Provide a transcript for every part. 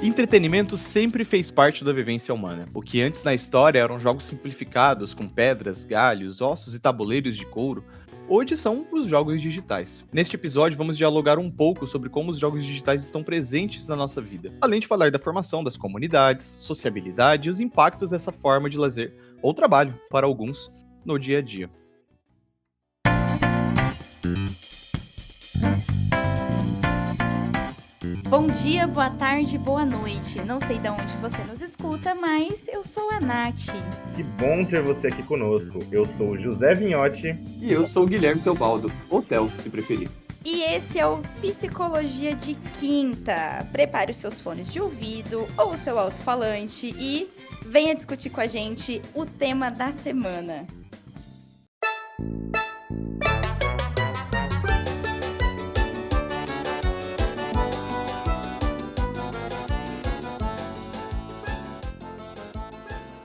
Entretenimento sempre fez parte da vivência humana. O que antes na história eram jogos simplificados com pedras, galhos, ossos e tabuleiros de couro, hoje são os jogos digitais. Neste episódio vamos dialogar um pouco sobre como os jogos digitais estão presentes na nossa vida, além de falar da formação das comunidades, sociabilidade e os impactos dessa forma de lazer ou trabalho para alguns no dia a dia. Bom dia, boa tarde, boa noite. Não sei de onde você nos escuta, mas eu sou a Nath. Que bom ter você aqui conosco. Eu sou o José Vinhotti. E eu sou o Guilherme Teobaldo, ou Theo, se preferir. E esse é o Psicologia de Quinta. Prepare os seus fones de ouvido ou o seu alto-falante e venha discutir com a gente o tema da semana.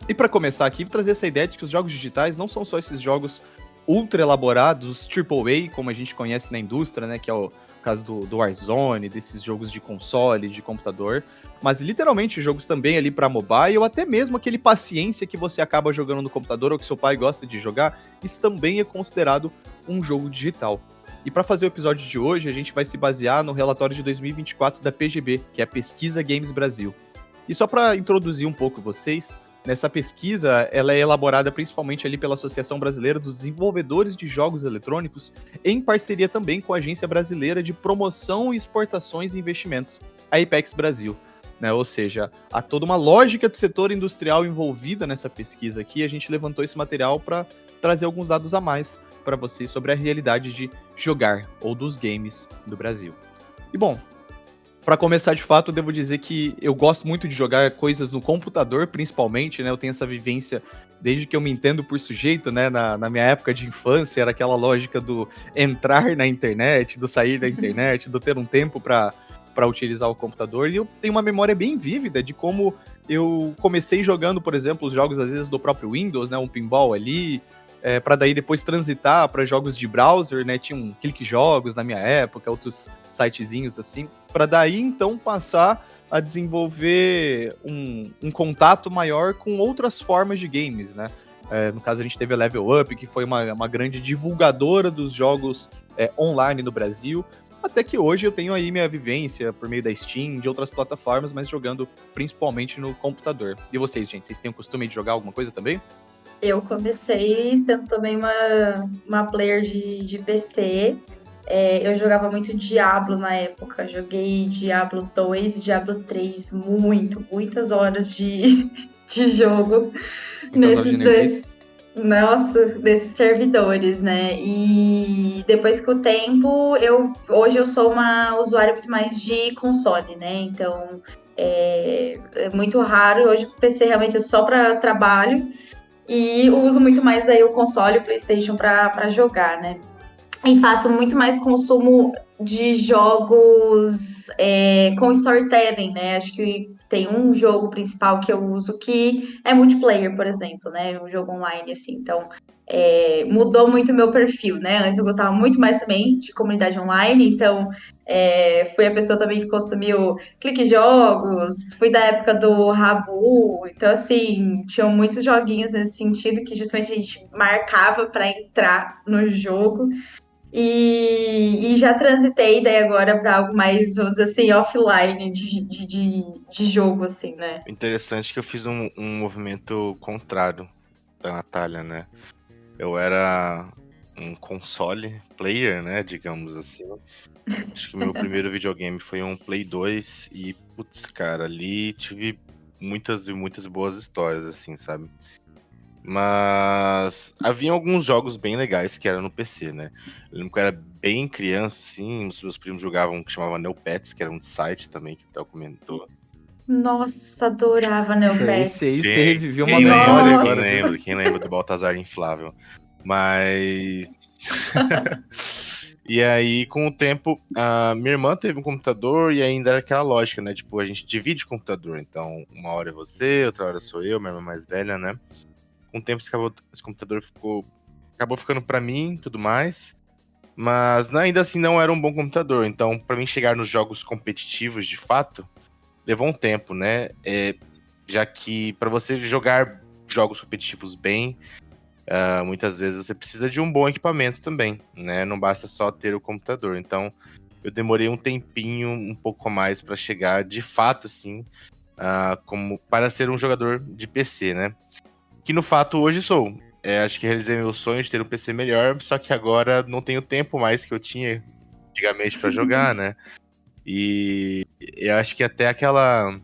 E para começar aqui, trazer essa ideia de que os jogos digitais não são só esses jogos ultra elaborados, AAA, como a gente conhece na indústria, né, que é o caso do Warzone, desses jogos de console, de computador, mas literalmente jogos também ali para mobile, ou até mesmo aquele paciência que você acaba jogando no computador ou que seu pai gosta de jogar, isso também é considerado um jogo digital. E para fazer o episódio de hoje, a gente vai se basear no relatório de 2024 da PGB, que é a Pesquisa Games Brasil. E só para introduzir um pouco vocês, nessa pesquisa, ela é elaborada principalmente ali pela Associação Brasileira dos Desenvolvedores de Jogos Eletrônicos, em parceria também com a Agência Brasileira de Promoção e Exportações e Investimentos, a Apex Brasil. Né? Ou seja, há toda uma lógica do setor industrial envolvida nessa pesquisa aqui, a gente levantou esse material para trazer alguns dados a mais para vocês sobre a realidade de jogar, ou dos games do Brasil. E bom, para começar, de fato, eu devo dizer que eu gosto muito de jogar coisas no computador, principalmente, né? Eu tenho essa vivência desde que eu me entendo por sujeito, né? Na minha época de infância, era aquela lógica do entrar na internet, do sair da internet, do ter um tempo para utilizar o computador. E eu tenho uma memória bem vívida de como eu comecei jogando, por exemplo, os jogos, às vezes, do próprio Windows, né? Um pinball ali, para daí depois transitar para jogos de browser, né? Tinha um Clique Jogos na minha época, outros sitezinhos assim, para daí então passar a desenvolver um contato maior com outras formas de games, né? No caso a gente teve a Level Up, que foi uma grande divulgadora dos jogos online no Brasil, até que hoje eu tenho aí minha vivência por meio da Steam, de outras plataformas, mas jogando principalmente no computador. E vocês, gente, vocês têm o costume de jogar alguma coisa também? Eu comecei sendo também uma player de PC. Eu jogava muito Diablo na época. Joguei Diablo 2 e Diablo 3 muitas horas de jogo nesses dois. Nossa, desses servidores, né? E depois com o tempo, hoje eu sou uma usuária muito mais de console, né? Então é muito raro. Hoje o PC realmente é só para trabalho. E uso muito mais daí o console, o PlayStation para jogar, né? E faço muito mais consumo de jogos com storytelling, né? Acho que tem um jogo principal que eu uso que é multiplayer, por exemplo, né? Um jogo online, assim. Então, mudou muito o meu perfil, né? Antes eu gostava muito mais também de comunidade online, então fui a pessoa também que consumiu Clique Jogos, fui da época do Rabu, então assim, tinham muitos joguinhos nesse sentido que justamente a gente marcava para entrar no jogo. E já transitei daí agora para algo mais, vamos dizer assim, offline de jogo, assim, né? Interessante que eu fiz um movimento contrário da Natália, né? Eu era um console player, né, digamos assim. Acho que o meu primeiro videogame foi um Play 2 e, putz, cara, ali tive muitas e muitas boas histórias, assim, sabe? Mas havia alguns jogos bem legais que eram no PC, né? Eu lembro que eu era bem criança, assim, os meus primos jogavam um que chamava Neopets, que era um site também, que o Theo comentou. Nossa, adorava Neopets. Esse aí você reviveu uma Quem memória lembra, agora. quem lembra do Baltazar Inflável. Mas... E aí, com o tempo, a minha irmã teve um computador e ainda era aquela lógica, né? Tipo, a gente divide o computador. Então, uma hora é você, outra hora sou eu, minha irmã mais velha, né? Com o tempo, esse computador acabou ficando pra mim e tudo mais. Mas ainda assim não era um bom computador. Então, pra mim chegar nos jogos competitivos, de fato, levou um tempo, né? Já que para você jogar jogos competitivos bem, muitas vezes você precisa de um bom equipamento também, né? Não basta só ter o computador. Então, eu demorei um tempinho, um pouco a mais para chegar, de fato, assim, como para ser um jogador de PC, né? Que no fato hoje sou. Acho que realizei meu sonho de ter um PC melhor, só que agora não tenho tempo mais que eu tinha antigamente para jogar, né? E eu acho que até aquela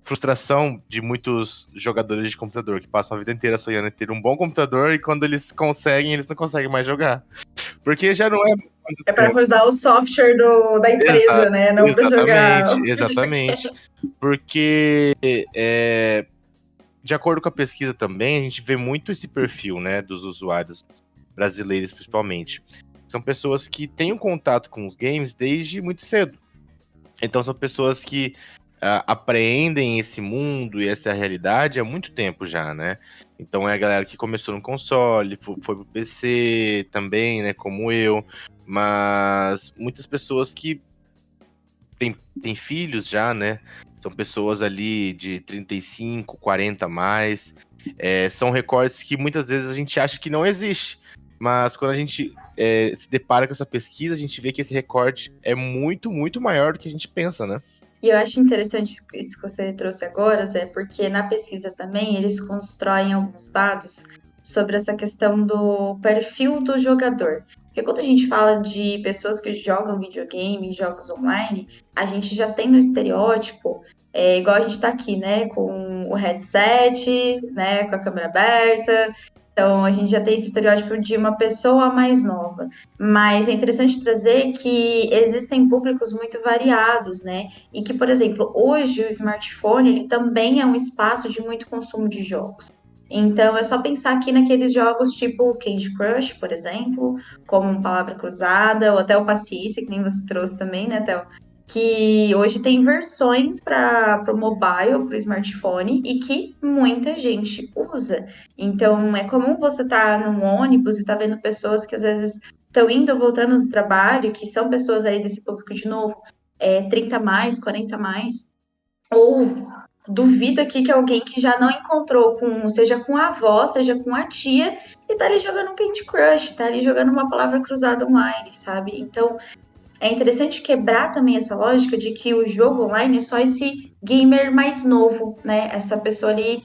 frustração de muitos jogadores de computador que passam a vida inteira sonhando em ter um bom computador e quando eles conseguem, eles não conseguem mais jogar. Porque já não é... É para rodar o software da empresa, né? Não para jogar. Exatamente. Porque de acordo com a pesquisa também, a gente vê muito esse perfil, né, dos usuários brasileiros, principalmente. São pessoas que têm um contato com os games desde muito cedo. Então são pessoas que apreendem esse mundo e essa realidade há muito tempo já, né? Então é a galera que começou no console, foi pro PC também, né, como eu. Mas muitas pessoas que têm filhos já, né? São pessoas ali de 35, 40 a mais. São recortes que muitas vezes a gente acha que não existe. Mas quando a gente se depara com essa pesquisa, a gente vê que esse recorte é muito, muito maior do que a gente pensa, né? E eu acho interessante isso que você trouxe agora, Zé, porque na pesquisa também eles constroem alguns dados sobre essa questão do perfil do jogador. Porque quando a gente fala de pessoas que jogam videogame, jogos online, a gente já tem no estereótipo, igual a gente está aqui, né, com o headset, né, com a câmera aberta. Então, a gente já tem esse estereótipo de uma pessoa mais nova. Mas é interessante trazer que existem públicos muito variados, né? E que, por exemplo, hoje o smartphone ele também é um espaço de muito consumo de jogos. Então, é só pensar aqui naqueles jogos tipo Candy Crush, por exemplo, como Palavra Cruzada, ou até o Paciência, que nem você trouxe também, né, Théo? Que hoje tem versões para o mobile, para o smartphone, e que muita gente usa. Então, é comum você estar num ônibus e estar vendo pessoas que às vezes estão indo ou voltando do trabalho, que são pessoas aí desse público de novo, 30 a mais, 40 a mais, ou duvido aqui que alguém que já não encontrou, seja com a avó, seja com a tia, e tá ali jogando um Candy Crush, tá ali jogando uma Palavra Cruzada online, sabe? Então, é interessante quebrar também essa lógica de que o jogo online é só esse gamer mais novo, né? Essa pessoa ali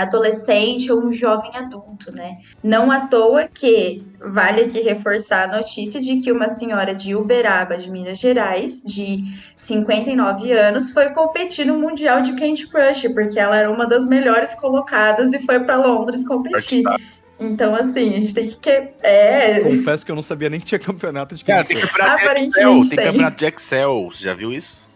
adolescente ou um jovem adulto, né? Não à toa que vale aqui reforçar a notícia de que uma senhora de Uberaba, de Minas Gerais, de 59 anos, foi competir no Mundial de Candy Crush, porque ela era uma das melhores colocadas e foi para Londres competir. Então, assim, a gente tem que... Confesso que eu não sabia nem que tinha campeonato de Cara, Candy tem Crush. campeonato de Excel, tem campeonato de Excel. Você já viu isso?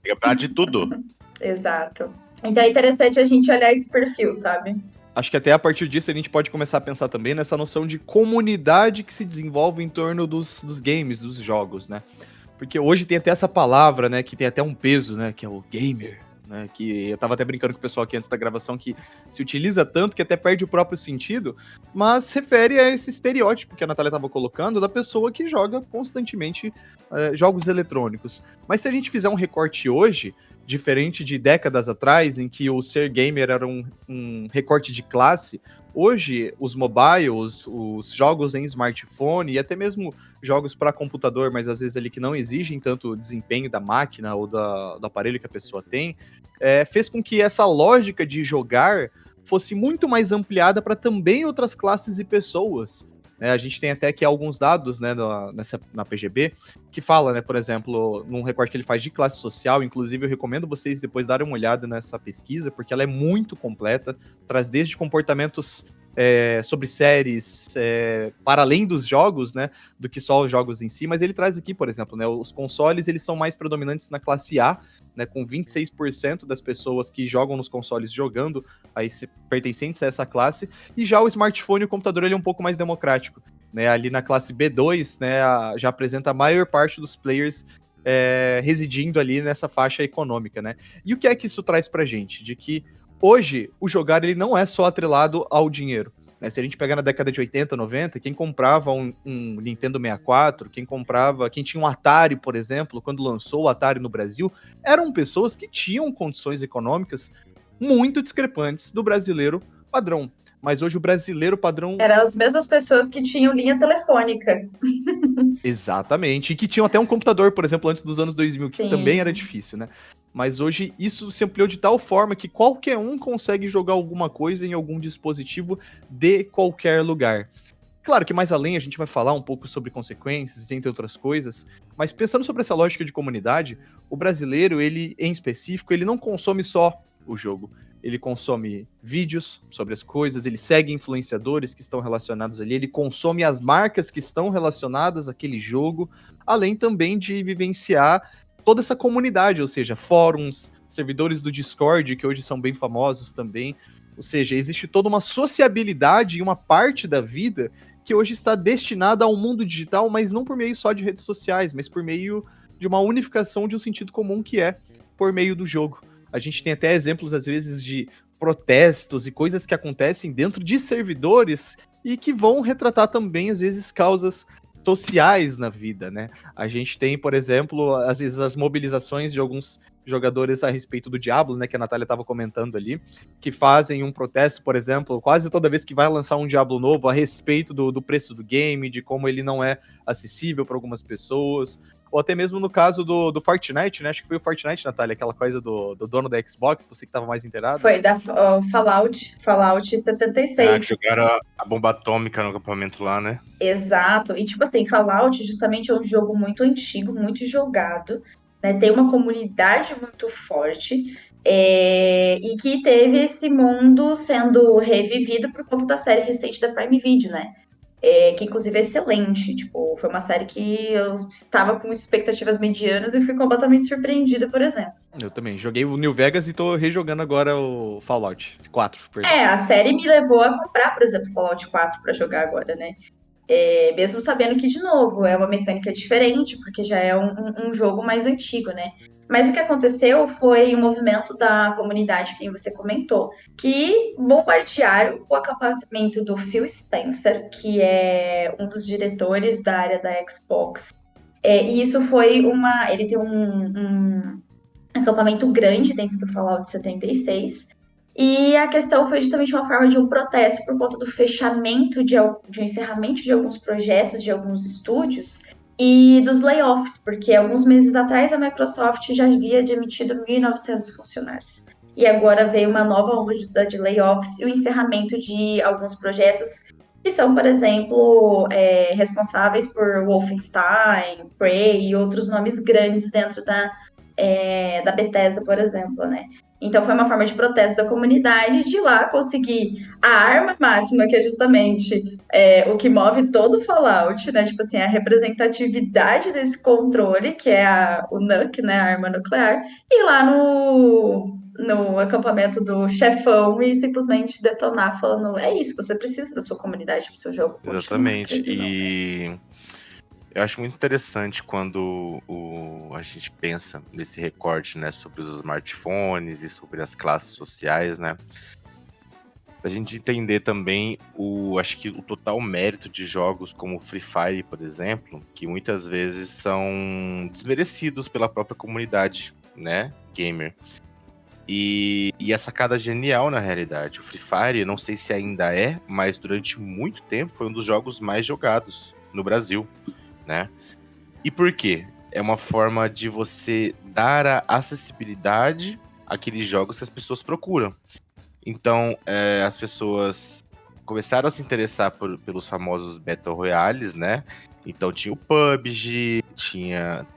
Tem campeonato de tudo. Exato. Então é interessante a gente olhar esse perfil, sabe? Acho que até a partir disso a gente pode começar a pensar também nessa noção de comunidade que se desenvolve em torno dos games, dos jogos, né? Porque hoje tem até essa palavra, né, que tem até um peso, né, que é o gamer. Né, que eu tava até brincando com o pessoal aqui antes da gravação que se utiliza tanto que até perde o próprio sentido, mas refere a esse estereótipo que a Natália tava colocando da pessoa que joga constantemente jogos eletrônicos. Mas se a gente fizer um recorte hoje, diferente de décadas atrás, em que o ser gamer era um recorte de classe, hoje os mobiles, os jogos em smartphone e até mesmo jogos para computador, mas às vezes ali que não exigem tanto desempenho da máquina ou do aparelho que a pessoa tem, fez com que essa lógica de jogar fosse muito mais ampliada para também outras classes e pessoas. A gente tem até aqui alguns dados, né, na PGB, que fala, né, por exemplo, num recorte que ele faz de classe social, inclusive eu recomendo vocês depois darem uma olhada nessa pesquisa, porque ela é muito completa, traz desde comportamentos sobre séries, para além dos jogos, né, do que só os jogos em si, mas ele traz aqui, por exemplo, né, os consoles, eles são mais predominantes na classe A, né, com 26% das pessoas que jogam nos consoles jogando, aí pertencentes a essa classe, e já o smartphone e o computador, ele é um pouco mais democrático, né, ali na classe B2, né, já apresenta a maior parte dos players residindo ali nessa faixa econômica, né, e o que é que isso traz pra gente? De que hoje, o jogar ele não é só atrelado ao dinheiro. né? Se a gente pegar na década de 80, 90, quem comprava um Nintendo 64, quem tinha um Atari, por exemplo, quando lançou o Atari no Brasil, eram pessoas que tinham condições econômicas muito discrepantes do brasileiro padrão. Mas hoje o brasileiro padrão... Eram as mesmas pessoas que tinham linha telefônica. Exatamente. E que tinham até um computador, por exemplo, antes dos anos 2000, que Sim. também era difícil, né? Mas hoje isso se ampliou de tal forma que qualquer um consegue jogar alguma coisa em algum dispositivo de qualquer lugar. Claro que mais além a gente vai falar um pouco sobre consequências, entre outras coisas, mas pensando sobre essa lógica de comunidade, o brasileiro, ele em específico, ele não consome só o jogo. Ele consome vídeos sobre as coisas, ele segue influenciadores que estão relacionados ali, ele consome as marcas que estão relacionadas àquele jogo, além também de vivenciar toda essa comunidade, ou seja, fóruns, servidores do Discord, que hoje são bem famosos também. Ou seja, existe toda uma sociabilidade e uma parte da vida que hoje está destinada ao mundo digital, mas não por meio só de redes sociais, mas por meio de uma unificação de um sentido comum que é por meio do jogo. A gente tem até exemplos, às vezes, de protestos e coisas que acontecem dentro de servidores e que vão retratar também, às vezes, causas sociais na vida, né? A gente tem, por exemplo, às vezes as mobilizações de alguns jogadores a respeito do Diablo, né, que a Natália estava comentando ali, que fazem um protesto, por exemplo, quase toda vez que vai lançar um Diablo novo, a respeito do preço do game, de como ele não é acessível para algumas pessoas, ou até mesmo no caso do Fortnite, né, acho que foi o Fortnite, Natália, aquela coisa do dono da Xbox, você que estava mais inteirado. Foi da Fallout 76. Que jogaram a bomba atômica no acampamento lá, né? Exato. E, tipo assim, Fallout justamente é um jogo muito antigo, muito jogado, né? Tem uma comunidade muito forte, e que teve esse mundo sendo revivido por conta da série recente da Prime Video, né? Que inclusive é excelente. Tipo, foi uma série que eu estava com expectativas medianas e fui completamente surpreendida, por exemplo. Eu também. Joguei o New Vegas e tô rejogando agora o Fallout 4. A série me levou a comprar, por exemplo, Fallout 4 para jogar agora, né? Mesmo sabendo que, de novo, é uma mecânica diferente, porque já é um jogo mais antigo, né? Mas o que aconteceu foi um movimento da comunidade, que você comentou, que bombardearam o acampamento do Phil Spencer, que é um dos diretores da área da Xbox. E isso foi ele tem um acampamento grande dentro do Fallout 76, e a questão foi justamente uma forma de um protesto por conta do fechamento, de um encerramento de alguns projetos, de alguns estúdios, e dos layoffs, porque alguns meses atrás a Microsoft já havia demitido 1.900 funcionários. E agora veio uma nova onda de layoffs e o encerramento de alguns projetos que são, por exemplo, responsáveis por Wolfenstein, Prey e outros nomes grandes dentro da Bethesda, por exemplo, né? Então foi uma forma de protesto da comunidade de ir lá conseguir a arma máxima, que é justamente o que move todo o Fallout, né? Tipo assim, a representatividade desse controle, que é o NUC, né? A arma nuclear, e ir lá no acampamento do chefão e simplesmente detonar, falando, é isso, você precisa da sua comunidade pro seu jogo. Exatamente. E eu acho muito interessante quando a gente pensa nesse recorte, né, sobre os smartphones e sobre as classes sociais, né? A gente entender também acho que o total mérito de jogos como Free Fire, por exemplo, que muitas vezes são desmerecidos pela própria comunidade, né, gamer. E a sacada genial, na realidade. O Free Fire, não sei se ainda é, mas durante muito tempo foi um dos jogos mais jogados no Brasil, né? E por quê? É uma forma de você dar a acessibilidade àqueles jogos que as pessoas procuram. Então, as pessoas começaram a se interessar pelos famosos Battle Royales, né? Então tinha o PUBG,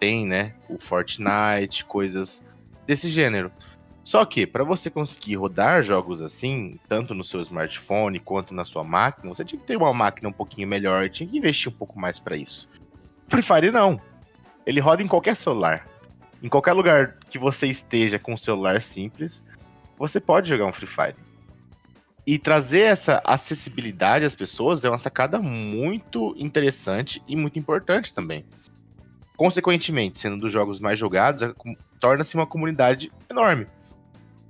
tem, né, o Fortnite, coisas desse gênero. Só que, para você conseguir rodar jogos assim, tanto no seu smartphone quanto na sua máquina, você tinha que ter uma máquina um pouquinho melhor, tinha que investir um pouco mais para isso. Free Fire não. Ele roda em qualquer celular. Em qualquer lugar que você esteja com um celular simples, você pode jogar um Free Fire. E trazer essa acessibilidade às pessoas é uma sacada muito interessante e muito importante também. Consequentemente, sendo dos jogos mais jogados, torna-se uma comunidade enorme.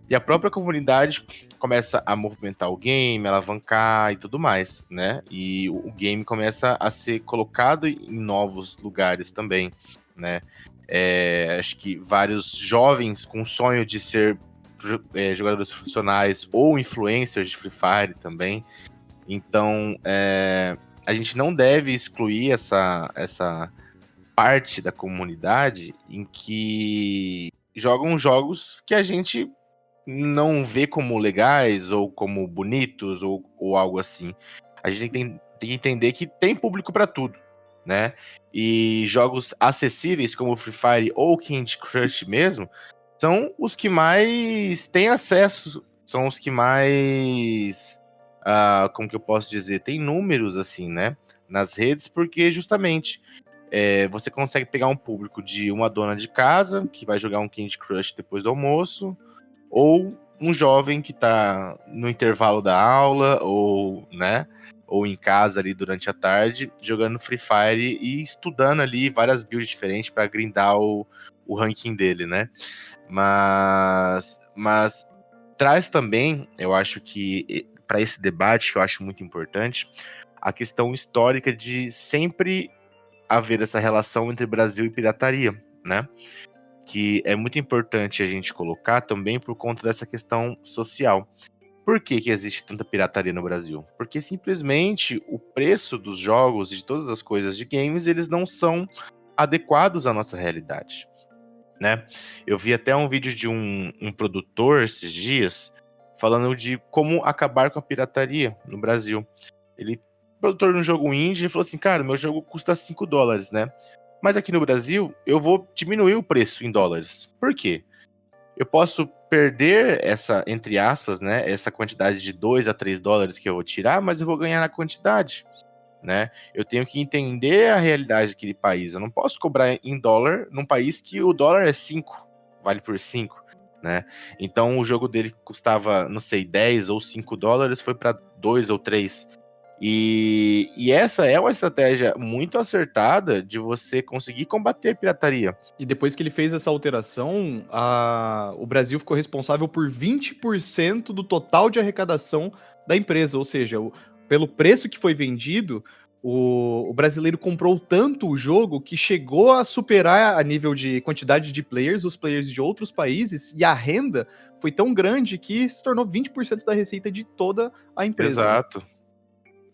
E a própria comunidade começa a movimentar o game, alavancar e tudo mais, né? E o game começa a ser colocado em novos lugares também, né? Acho que vários jovens com sonho de ser jogadores profissionais ou influencers de Free Fire também. Então, a gente não deve excluir essa parte da comunidade em que jogam jogos que a gente não vê como legais ou como bonitos ou algo assim. A gente tem que entender que tem público para tudo, né? E jogos acessíveis como Free Fire ou Candy Crush mesmo são os que mais têm acesso, são os que mais, como que eu posso dizer, tem números assim, né? Nas redes, porque justamente você consegue pegar um público de uma dona de casa que vai jogar um Candy Crush depois do almoço, ou um jovem que tá no intervalo da aula, ou, né, ou em casa ali durante a tarde, jogando Free Fire e estudando ali várias builds diferentes para grindar o ranking dele, né? Mas traz também, eu acho que, para esse debate, que eu acho muito importante, a questão histórica de sempre haver essa relação entre Brasil e pirataria, né? Que é muito importante a gente colocar também por conta dessa questão social. Por que existe tanta pirataria no Brasil? Porque simplesmente o preço dos jogos e de todas as coisas de games, eles não são adequados à nossa realidade, né? Eu vi até um vídeo de um produtor esses dias falando de como acabar com a pirataria no Brasil. Ele, produtor de um jogo indie, falou assim, cara, meu jogo custa $5, né? Mas aqui no Brasil, eu vou diminuir o preço em dólares. Por quê? Eu posso perder essa, entre aspas, né, essa quantidade de $2 a $3 que eu vou tirar, mas eu vou ganhar na quantidade, né? Eu tenho que entender a realidade daquele país. Eu não posso cobrar em dólar num país que o dólar é 5, vale por 5, né? Então o jogo dele custava, não sei, 10 ou $5, foi para 2 ou 3. E essa é uma estratégia muito acertada de você conseguir combater a pirataria. E depois que ele fez essa alteração, o Brasil ficou responsável por 20% do total de arrecadação da empresa. Ou seja, pelo preço que foi vendido, o brasileiro comprou tanto o jogo que chegou a superar a nível de quantidade de players, os players de outros países, e a renda foi tão grande que se tornou 20% da receita de toda a empresa. Exato.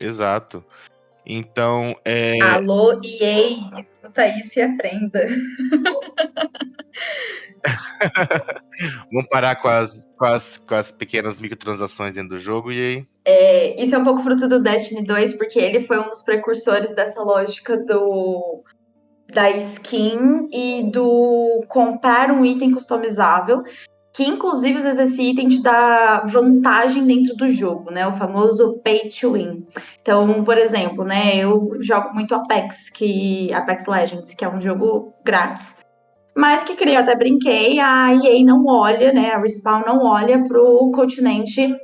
Exato. Então, Alô, EA, escuta isso e aprenda. vamos parar com as pequenas microtransações dentro do jogo e aí. Isso é um pouco fruto do Destiny 2, porque ele foi um dos precursores dessa lógica da skin e do comprar um item customizável, que inclusive às vezes esse item te dá vantagem dentro do jogo, né? O famoso pay to win. Então, por exemplo, né, eu jogo muito Apex Legends, que é um jogo grátis, mas que eu até brinquei, a EA não olha, né? A Respawn não olha pro continente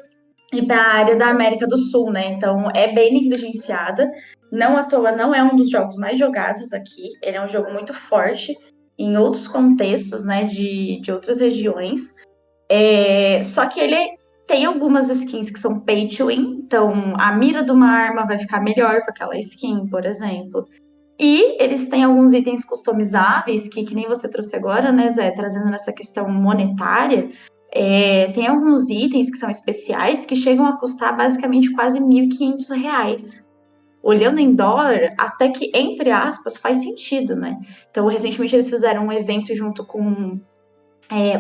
e para a área da América do Sul, né? Então é bem negligenciada. Não à toa, não é um dos jogos mais jogados aqui. Ele é um jogo muito forte em outros contextos, né? De outras regiões. Só que ele tem algumas skins que são pay to win. Então a mira de uma arma vai ficar melhor com aquela skin, por exemplo. E eles têm alguns itens customizáveis que nem você trouxe agora, né, Zé? Trazendo nessa questão monetária. Tem alguns itens que são especiais que chegam a custar basicamente quase R$1.500. Olhando em dólar, até que, entre aspas, faz sentido, né? Então, recentemente eles fizeram um evento junto com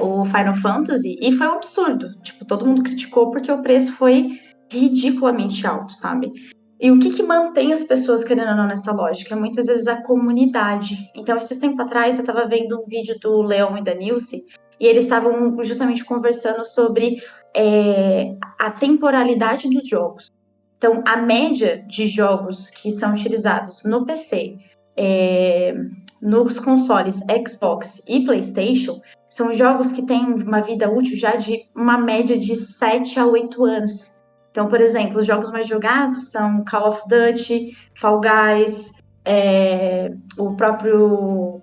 o Final Fantasy e foi um absurdo. Tipo, todo mundo criticou porque o preço foi ridiculamente alto, sabe? E o que mantém as pessoas querendo ou não nessa lógica? Muitas vezes a comunidade. Então, esses tempos atrás, eu estava vendo um vídeo do Leon e da Nilce, e eles estavam justamente conversando sobre a temporalidade dos jogos. Então, a média de jogos que são utilizados no PC, nos consoles Xbox e PlayStation, são jogos que têm uma vida útil já de uma média de 7 a 8 anos. Então, por exemplo, os jogos mais jogados são Call of Duty, Fall Guys, o próprio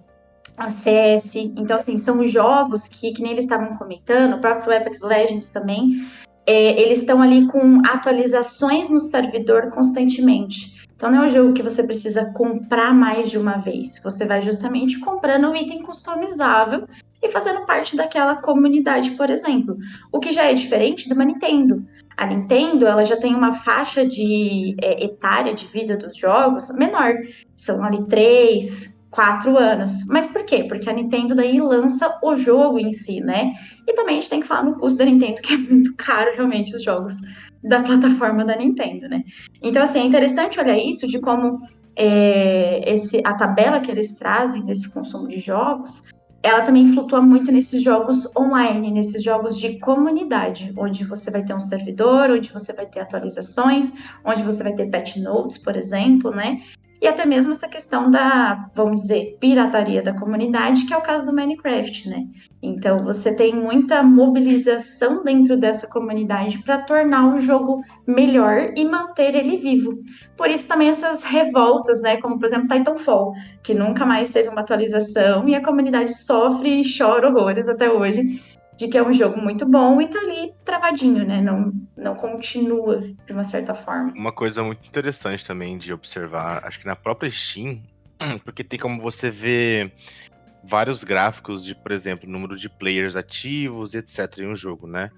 a CS. Então, assim, são jogos que nem eles estavam comentando, o próprio Apex Legends também, eles estão ali com atualizações no servidor constantemente. Então, não é um jogo que você precisa comprar mais de uma vez. Você vai justamente comprando um item customizável e fazendo parte daquela comunidade, por exemplo. O que já é diferente de uma Nintendo. A Nintendo, ela já tem uma faixa de etária de vida dos jogos menor. São ali 3, 4 anos. Mas por quê? Porque a Nintendo daí lança o jogo em si, né? E também a gente tem que falar no custo da Nintendo, que é muito caro realmente os jogos da plataforma da Nintendo, né? Então, assim, é interessante olhar isso de como a tabela que eles trazem nesse consumo de jogos, ela também flutua muito nesses jogos online, nesses jogos de comunidade, onde você vai ter um servidor, onde você vai ter atualizações, onde você vai ter patch notes, por exemplo, né? E até mesmo essa questão da, vamos dizer, pirataria da comunidade, que é o caso do Minecraft, né? Então, você tem muita mobilização dentro dessa comunidade para tornar o jogo melhor e manter ele vivo. Por isso também essas revoltas, né? Como, por exemplo, Titanfall, que nunca mais teve uma atualização e a comunidade sofre e chora horrores até hoje de que é um jogo muito bom e tá ali travadinho, né? Não continua de uma certa forma. Uma coisa muito interessante também de observar, acho que na própria Steam, porque tem como você ver vários gráficos de, por exemplo, número de players ativos e etc. em um jogo, né?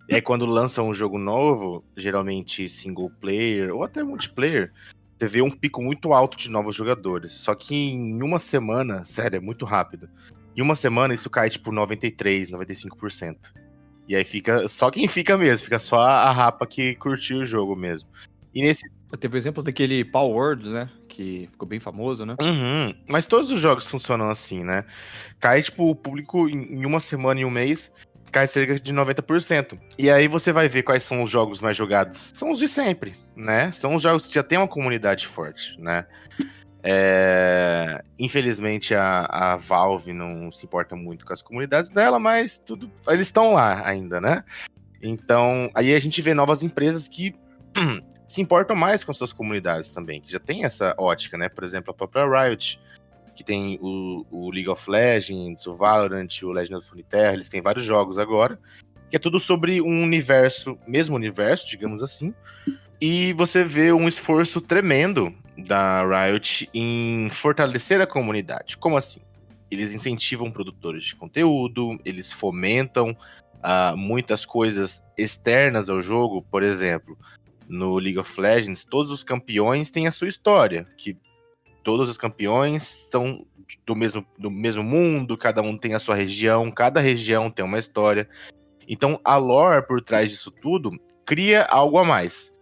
E aí quando lança um jogo novo, geralmente single player ou até multiplayer, você vê um pico muito alto de novos jogadores. Só que em uma semana, sério, é muito rápido. Em uma semana isso cai tipo 93, 95%. E aí fica só quem fica mesmo, fica só a rapa que curtiu o jogo mesmo. E nesse. Teve o exemplo daquele Power World, né? Que ficou bem famoso, né? Uhum. Mas todos os jogos funcionam assim, né? Cai, tipo, o público em uma semana e um mês, cai cerca de 90%. E aí você vai ver quais são os jogos mais jogados. São os de sempre, né? São os jogos que já tem uma comunidade forte, né? Infelizmente a Valve não se importa muito com as comunidades dela, mas tudo, eles estão lá ainda, né? Então, aí a gente vê novas empresas que se importam mais com suas comunidades também, que já tem essa ótica, né? Por exemplo, a própria Riot, que tem o League of Legends, o Valorant, o Legend of Runeterra, eles têm vários jogos agora, que é tudo sobre um universo, mesmo universo, digamos assim, e você vê um esforço tremendo da Riot em fortalecer a comunidade. Como assim? Eles incentivam produtores de conteúdo, eles fomentam muitas coisas externas ao jogo. Por exemplo, no League of Legends, todos os campeões têm a sua história, que todos os campeões são do mesmo mundo, cada um tem a sua região, cada região tem uma história. Então a lore por trás disso tudo cria algo a mais.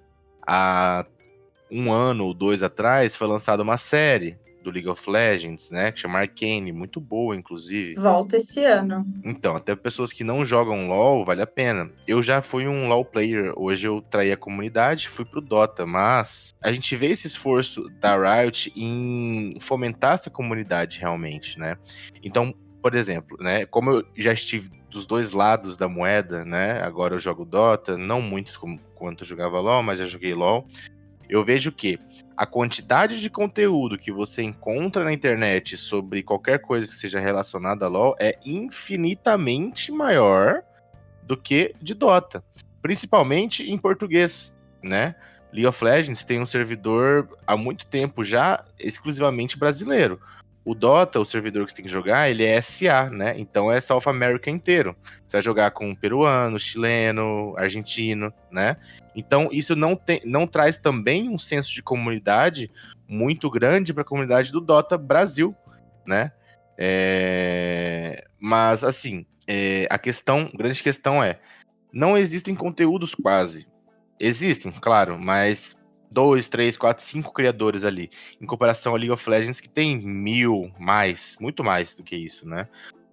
Há 1 ano ou 2 atrás foi lançada uma série do League of Legends, né, que chama Arcane, muito boa, inclusive. Volta esse ano. Então, até pessoas que não jogam LoL, vale a pena. Eu já fui um LoL player, hoje eu traí a comunidade, fui pro Dota, mas a gente vê esse esforço da Riot em fomentar essa comunidade realmente, né? Então, por exemplo, né, como eu já estive dos dois lados da moeda, né, agora eu jogo Dota, não muito quanto eu jogava LoL, mas já joguei LoL, eu vejo que a quantidade de conteúdo que você encontra na internet sobre qualquer coisa que seja relacionada a LoL é infinitamente maior do que de Dota, principalmente em português, né? League of Legends tem um servidor há muito tempo já exclusivamente brasileiro. O Dota, o servidor que você tem que jogar, ele é SA, né? Então é South America inteiro. Você vai jogar com peruano, chileno, argentino, né? Então isso não traz também um senso de comunidade muito grande para a comunidade do Dota Brasil, né? Mas assim, a grande questão é, não existem conteúdos quase. Existem, claro, mas 2, 3, 4, 5 criadores ali, em comparação ao League of Legends, que tem 1000, muito mais do que isso, né?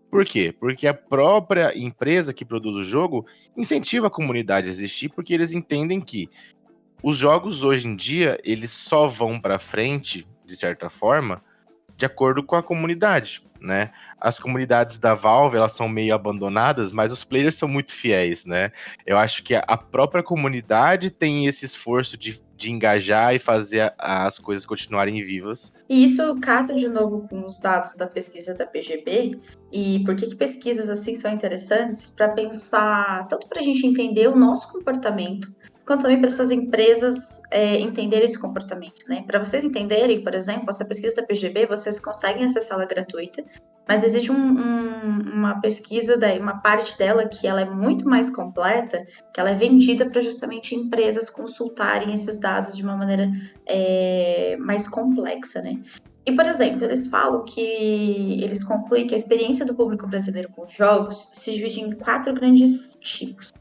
Por quê? Porque a própria empresa que produz o jogo incentiva a comunidade a existir, porque eles entendem que os jogos hoje em dia, eles só vão pra frente, de certa forma, de acordo com a comunidade, né? As comunidades da Valve, elas são meio abandonadas, mas os players são muito fiéis, né? Eu acho que a própria comunidade tem esse esforço de engajar e fazer as coisas continuarem vivas. E isso casa de novo com os dados da pesquisa da PGB. E por que pesquisas assim são interessantes? Para pensar, tanto para a gente entender o nosso comportamento, quanto também para essas empresas entenderem esse comportamento, né? Para vocês entenderem, por exemplo, essa pesquisa da PGB, vocês conseguem acessá-la gratuita, mas existe uma pesquisa, uma parte dela que ela é muito mais completa, que ela é vendida para justamente empresas consultarem esses dados de uma maneira mais complexa, né? E, por exemplo, eles concluem que a experiência do público brasileiro com jogos se divide em 4 grandes tipos.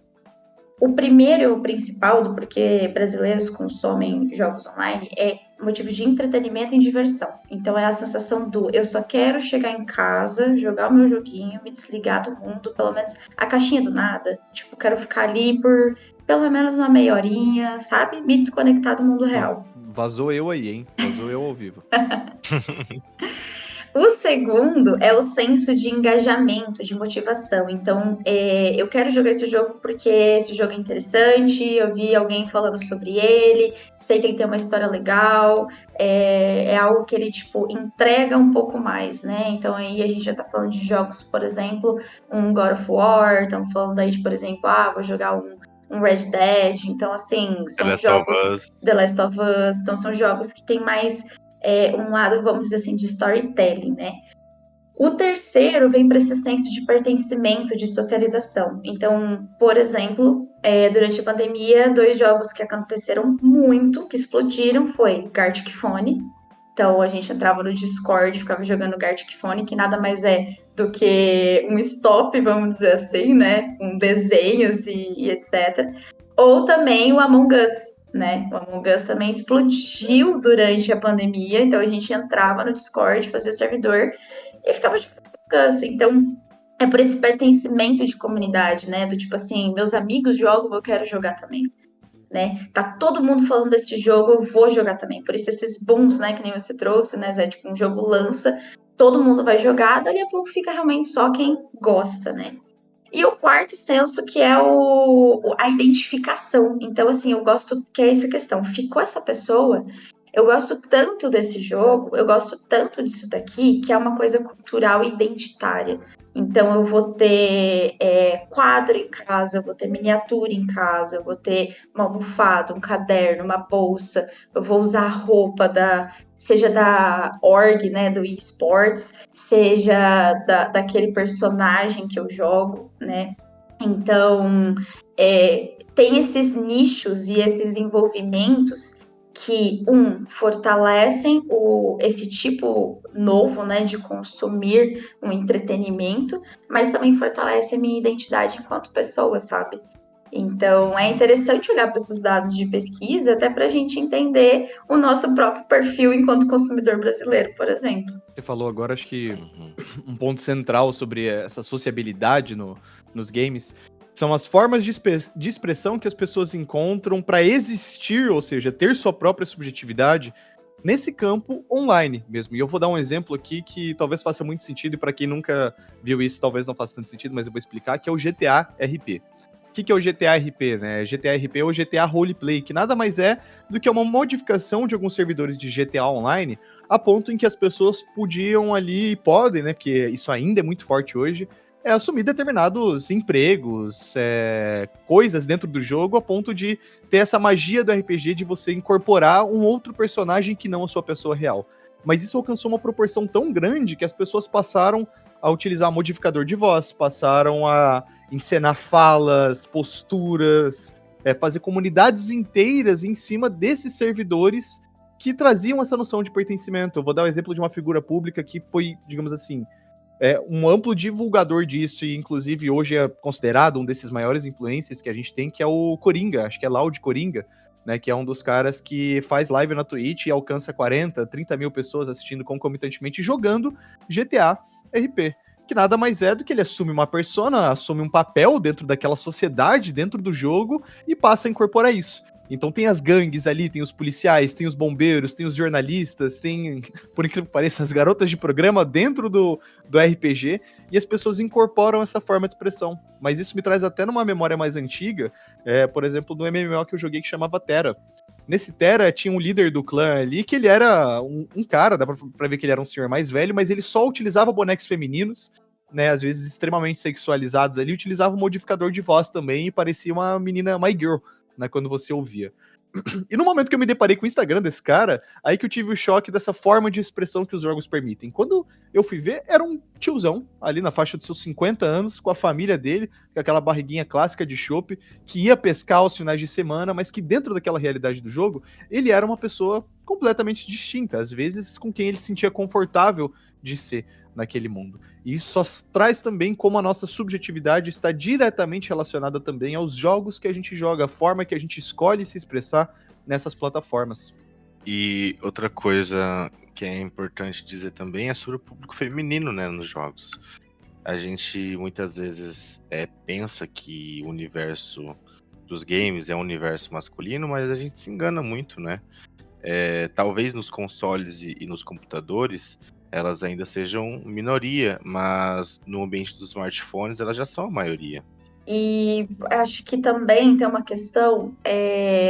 O primeiro e o principal do porquê brasileiros consomem jogos online é motivo de entretenimento e diversão. Então é a sensação do eu só quero chegar em casa, jogar o meu joguinho, me desligar do mundo, pelo menos a caixinha do nada. Tipo, quero ficar ali por pelo menos uma meia horinha, sabe? Me desconectar do mundo real. Vazou eu aí, hein? Vazou eu ao vivo. O segundo é o senso de engajamento, de motivação. Então, eu quero jogar esse jogo porque esse jogo é interessante, eu vi alguém falando sobre ele, sei que ele tem uma história legal, é algo que ele, tipo, entrega um pouco mais, né? Então, aí a gente já tá falando de jogos, por exemplo, um God of War, estamos falando aí de, por exemplo, vou jogar um Red Dead. Então, assim, são jogos... The Last of Us. Então, são jogos que tem mais... um lado, vamos dizer assim, de storytelling, né? O terceiro vem para esse senso de pertencimento, de socialização. Então, por exemplo, durante a pandemia, 2 jogos que aconteceram muito, que explodiram, foi Gartic Phone. Então, a gente entrava no Discord, ficava jogando Gartic Phone, que nada mais é do que um stop, vamos dizer assim, né? Com desenhos e etc. Ou também o Among Us, né? O Among Us também explodiu durante a pandemia, então a gente entrava no Discord, fazia servidor e ficava jogando Among Us. Então, é por esse pertencimento de comunidade, né? Do tipo assim, meus amigos jogam, eu quero jogar também, né? Tá todo mundo falando desse jogo, eu vou jogar também. Por isso esses booms, né, que nem você trouxe, né, Zé? Tipo, um jogo lança, todo mundo vai jogar, dali a pouco fica realmente só quem gosta, né? E o quarto senso, que é a identificação. Então, assim, eu gosto que é essa questão. Ficou essa pessoa, eu gosto tanto desse jogo, eu gosto tanto disso daqui, que é uma coisa cultural e identitária. Então, eu vou ter quadro em casa, eu vou ter miniatura em casa, eu vou ter uma almofada, um caderno, uma bolsa, eu vou usar a roupa seja da org, né, do eSports, seja daquele personagem que eu jogo, né? Então, tem esses nichos e esses envolvimentos que, fortalecem esse tipo novo, né, de consumir um entretenimento, mas também fortalece a minha identidade enquanto pessoa, sabe? Então, é interessante olhar para esses dados de pesquisa até para a gente entender o nosso próprio perfil enquanto consumidor brasileiro, por exemplo. Você falou agora, acho que um ponto central sobre essa sociabilidade nos games são as formas de expressão que as pessoas encontram para existir, ou seja, ter sua própria subjetividade nesse campo online mesmo. E eu vou dar um exemplo aqui que talvez faça muito sentido, e para quem nunca viu isso, talvez não faça tanto sentido, mas eu vou explicar, que é o GTA RP. O que é o GTA RP, né? GTA RP é o GTA Roleplay, que nada mais é do que uma modificação de alguns servidores de GTA Online, a ponto em que as pessoas podiam ali, podem, né? Porque isso ainda é muito forte hoje, assumir determinados empregos, coisas dentro do jogo, a ponto de ter essa magia do RPG de você incorporar um outro personagem que não a sua pessoa real. Mas isso alcançou uma proporção tão grande que as pessoas passaram a utilizar modificador de voz, passaram a encenar falas, posturas, fazer comunidades inteiras em cima desses servidores que traziam essa noção de pertencimento. Eu vou dar o exemplo de uma figura pública que foi, digamos assim, um amplo divulgador disso, e inclusive hoje é considerado um desses maiores influencers que a gente tem, que é o Coringa, acho que é Loud Coringa, né, que é um dos caras que faz live na Twitch e alcança 40, 30 mil pessoas assistindo concomitantemente jogando GTA RP, que nada mais é do que ele assume uma persona, assume um papel dentro daquela sociedade, dentro do jogo, e passa a incorporar isso. Então tem as gangues ali, tem os policiais, tem os bombeiros, tem os jornalistas, tem, por incrível que pareça, as garotas de programa dentro do RPG, e as pessoas incorporam essa forma de expressão. Mas isso me traz até numa memória mais antiga, por exemplo, do MMO que eu joguei que chamava Terra. Nesse Terra tinha um líder do clã ali que ele era um cara, dá pra ver que ele era um senhor mais velho, mas ele só utilizava bonecos femininos, né, às vezes extremamente sexualizados ali, utilizava um modificador de voz também e parecia uma menina My Girl, né, quando você ouvia. E no momento que eu me deparei com o Instagram desse cara, aí que eu tive o choque dessa forma de expressão que os jogos permitem. Quando eu fui ver, era um tiozão, ali na faixa dos seus 50 anos, com a família dele, com aquela barriguinha clássica de chopp, que ia pescar aos finais de semana, mas que dentro daquela realidade do jogo, ele era uma pessoa completamente distinta, às vezes com quem ele se sentia confortável de ser naquele mundo. E isso só traz também como a nossa subjetividade está diretamente relacionada também aos jogos que a gente joga, a forma que a gente escolhe se expressar nessas plataformas. E outra coisa que é importante dizer também é sobre o público feminino, né, nos jogos. A gente muitas vezes pensa que o universo dos games é um universo masculino, mas a gente se engana muito, né? Talvez nos consoles e nos computadores elas ainda sejam minoria, mas no ambiente dos smartphones elas já são a maioria. E acho que também tem uma questão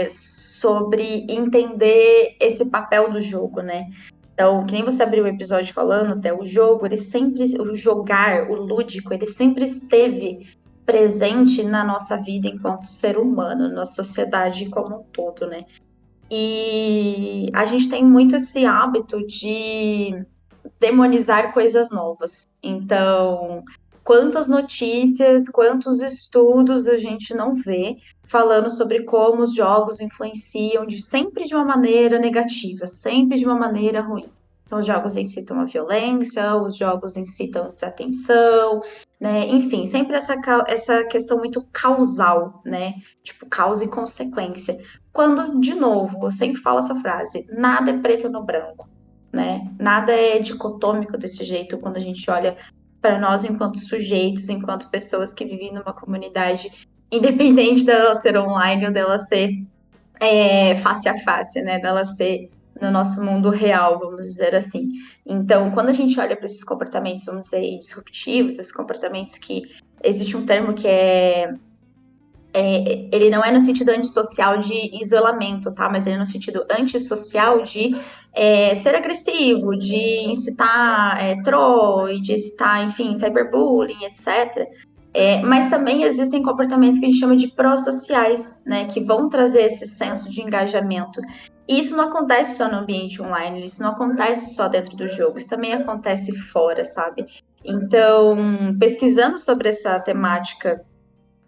sobre entender esse papel do jogo, né? Então, que nem você abriu o episódio falando, até o jogo, o jogar, o lúdico, ele sempre esteve presente na nossa vida enquanto ser humano, na sociedade como um todo, né? E a gente tem muito esse hábito de demonizar coisas novas. Então, quantas notícias, quantos estudos a gente não vê falando sobre como os jogos influenciam sempre de uma maneira negativa, sempre de uma maneira ruim. Então, os jogos incitam a violência, os jogos incitam desatenção, né? Enfim, sempre essa questão muito causal, né? Tipo, causa e consequência. Quando, de novo, eu sempre falo essa frase, nada é preto no branco, né? Nada é dicotômico desse jeito quando a gente olha para nós enquanto sujeitos, enquanto pessoas que vivem numa comunidade, independente dela ser online ou dela ser face a face, né? Dela ser no nosso mundo real, vamos dizer assim. Então, quando a gente olha para esses comportamentos, vamos dizer, disruptivos, esses comportamentos que existe um termo que ele não é no sentido antissocial de isolamento, tá? Mas ele é no sentido antissocial de ser agressivo, de incitar troll, de incitar, enfim, cyberbullying, etc. Mas também existem comportamentos que a gente chama de pró-sociais, né? Que vão trazer esse senso de engajamento. E isso não acontece só no ambiente online, isso não acontece só dentro do jogo, isso também acontece fora, sabe? Então, pesquisando sobre essa temática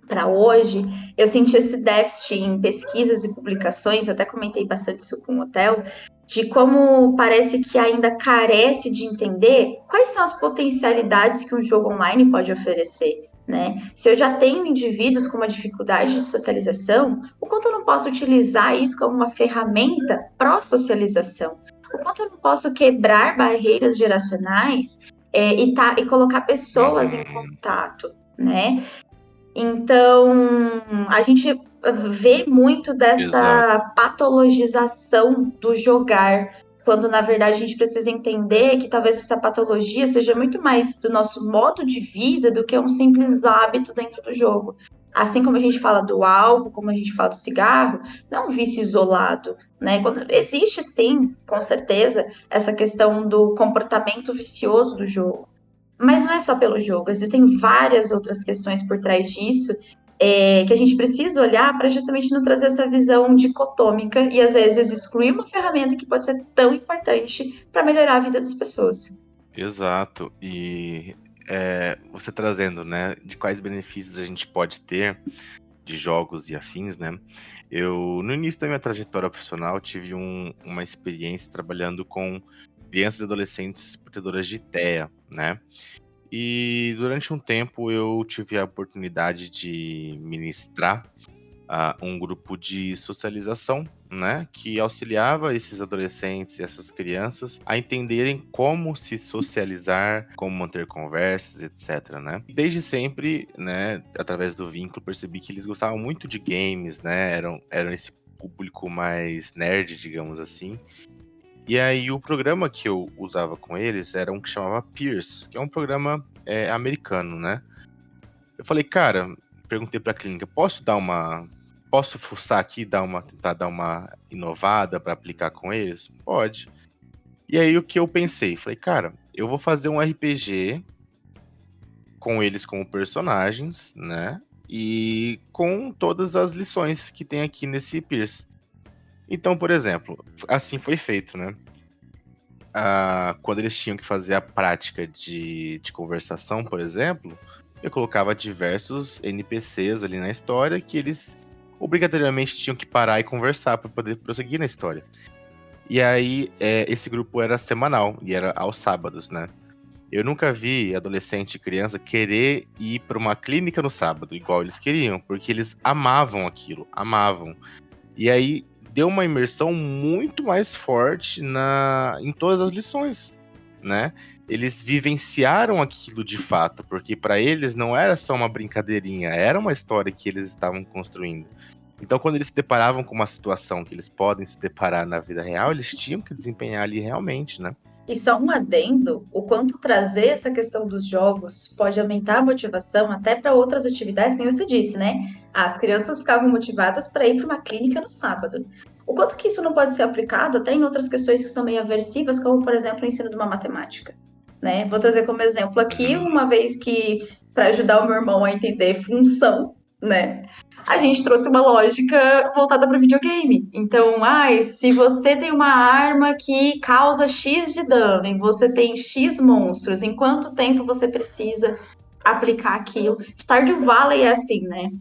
para hoje, eu senti esse déficit em pesquisas e publicações, até comentei bastante isso com o Theo, de como parece que ainda carece de entender quais são as potencialidades que um jogo online pode oferecer, né? Se eu já tenho indivíduos com uma dificuldade de socialização, o quanto eu não posso utilizar isso como uma ferramenta pró-socialização? O quanto eu não posso quebrar barreiras geracionais e colocar pessoas em contato, né? Então, a gente vê muito dessa patologização do jogar, quando na verdade a gente precisa entender que talvez essa patologia seja muito mais do nosso modo de vida do que um simples hábito dentro do jogo. Assim como a gente fala do álcool, como a gente fala do cigarro, não é um vício isolado, né? Existe sim, com certeza, essa questão do comportamento vicioso do jogo. Mas não é só pelo jogo, existem várias outras questões por trás disso que a gente precisa olhar para justamente não trazer essa visão dicotômica e às vezes excluir uma ferramenta que pode ser tão importante para melhorar a vida das pessoas. Exato. E você trazendo, né, de quais benefícios a gente pode ter de jogos e afins, né? Eu, no início da minha trajetória profissional, tive uma experiência trabalhando com crianças e adolescentes portadoras de TEA, né? E durante um tempo eu tive a oportunidade de ministrar um grupo de socialização, né? Que auxiliava esses adolescentes e essas crianças a entenderem como se socializar, como manter conversas, etc, né? E desde sempre, né, através do vínculo, percebi que eles gostavam muito de games, né? Eram esse público mais nerd, digamos assim. E aí o programa que eu usava com eles era um que chamava Pierce, que é um programa americano, né? Eu falei, cara, perguntei pra clínica, posso fuçar aqui, tentar dar uma inovada pra aplicar com eles? Pode. E aí o que eu pensei? Falei, cara, eu vou fazer um RPG com eles como personagens, né? E com todas as lições que tem aqui nesse Pierce. Então, por exemplo, assim foi feito, né? Quando eles tinham que fazer a prática de conversação, por exemplo, eu colocava diversos NPCs ali na história que eles obrigatoriamente tinham que parar e conversar para poder prosseguir na história. E aí, esse grupo era semanal e era aos sábados, né? Eu nunca vi adolescente e criança querer ir para uma clínica no sábado, igual eles queriam, porque eles amavam aquilo, amavam. E aí, deu uma imersão muito mais forte em todas as lições, né? Eles vivenciaram aquilo de fato, porque para eles não era só uma brincadeirinha, era uma história que eles estavam construindo. Então, quando eles se deparavam com uma situação que eles podem se deparar na vida real, eles tinham que desempenhar ali realmente, né? E só um adendo, o quanto trazer essa questão dos jogos pode aumentar a motivação até para outras atividades, como você disse, né? As crianças ficavam motivadas para ir para uma clínica no sábado. O quanto que isso não pode ser aplicado até em outras questões que são meio aversivas, como, por exemplo, o ensino de uma matemática, né? Vou trazer como exemplo aqui, uma vez que, para ajudar o meu irmão a entender função, né? A gente trouxe uma lógica voltada para o videogame. Então, se você tem uma arma que causa X de dano e você tem X monstros, em quanto tempo você precisa aplicar aquilo? Stardew Valley é assim, né?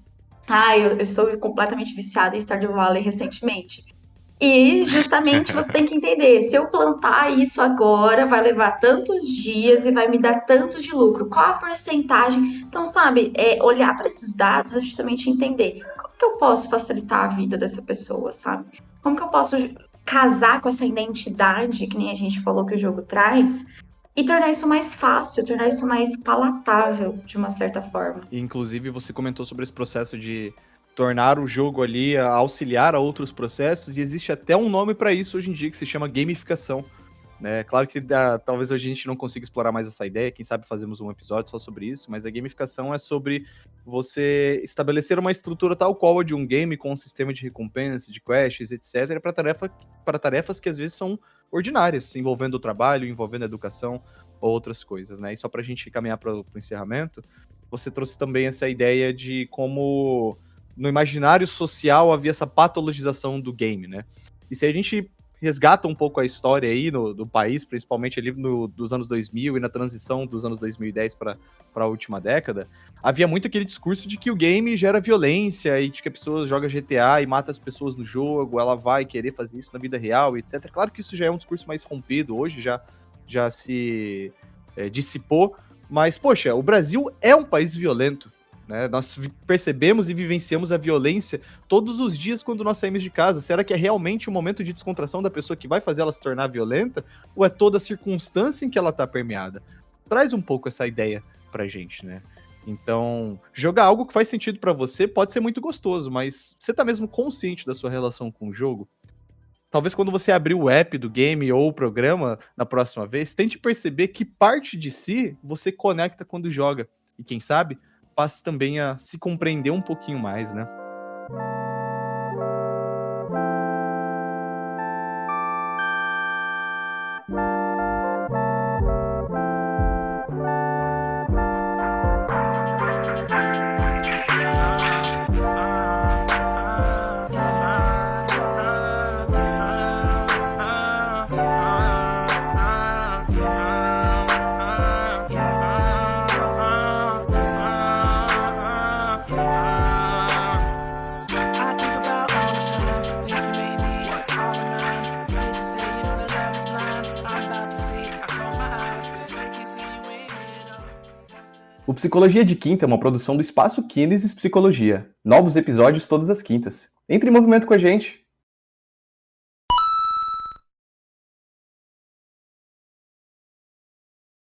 Eu estou completamente viciada em Stardew Valley recentemente. E justamente você tem que entender, se eu plantar isso agora, vai levar tantos dias e vai me dar tantos de lucro. Qual a porcentagem? Então, sabe, olhar para esses dados é justamente entender como que eu posso facilitar a vida dessa pessoa, sabe? Como que eu posso casar com essa identidade, que nem a gente falou que o jogo traz, e tornar isso mais fácil, tornar isso mais palatável, de uma certa forma. E, inclusive, você comentou sobre esse processo de tornar o jogo ali, auxiliar a outros processos, e existe até um nome para isso hoje em dia, que se chama gamificação, né? Claro que talvez hoje a gente não consiga explorar mais essa ideia, quem sabe fazemos um episódio só sobre isso, mas a gamificação é sobre você estabelecer uma estrutura tal qual a de um game, com um sistema de recompensa, de quests, etc., para tarefas que às vezes são ordinárias, envolvendo o trabalho, envolvendo a educação, ou outras coisas, né? E só para a gente caminhar para o encerramento, você trouxe também essa ideia de como no imaginário social havia essa patologização do game, né? E se a gente resgata um pouco a história aí do país, principalmente ali dos anos 2000 e na transição dos anos 2010 para a última década, havia muito aquele discurso de que o game gera violência e de que a pessoa joga GTA e mata as pessoas no jogo, ela vai querer fazer isso na vida real, etc. Claro que isso já é um discurso mais rompido, hoje já se dissipou, mas, poxa, o Brasil é um país violento, né? Nós percebemos e vivenciamos a violência todos os dias quando nós saímos de casa. Será que é realmente o momento de descontração da pessoa que vai fazer ela se tornar violenta? Ou é toda a circunstância em que ela está permeada? Traz um pouco essa ideia pra gente, né? Então, jogar algo que faz sentido pra você pode ser muito gostoso, mas você tá mesmo consciente da sua relação com o jogo? Talvez quando você abrir o app do game ou o programa na próxima vez, tente perceber que parte de si você conecta quando joga. E quem sabe passe também a se compreender um pouquinho mais, né? O Psicologia de Quinta é uma produção do Espaço Kinesis Psicologia. Novos episódios todas as quintas. Entre em movimento com a gente!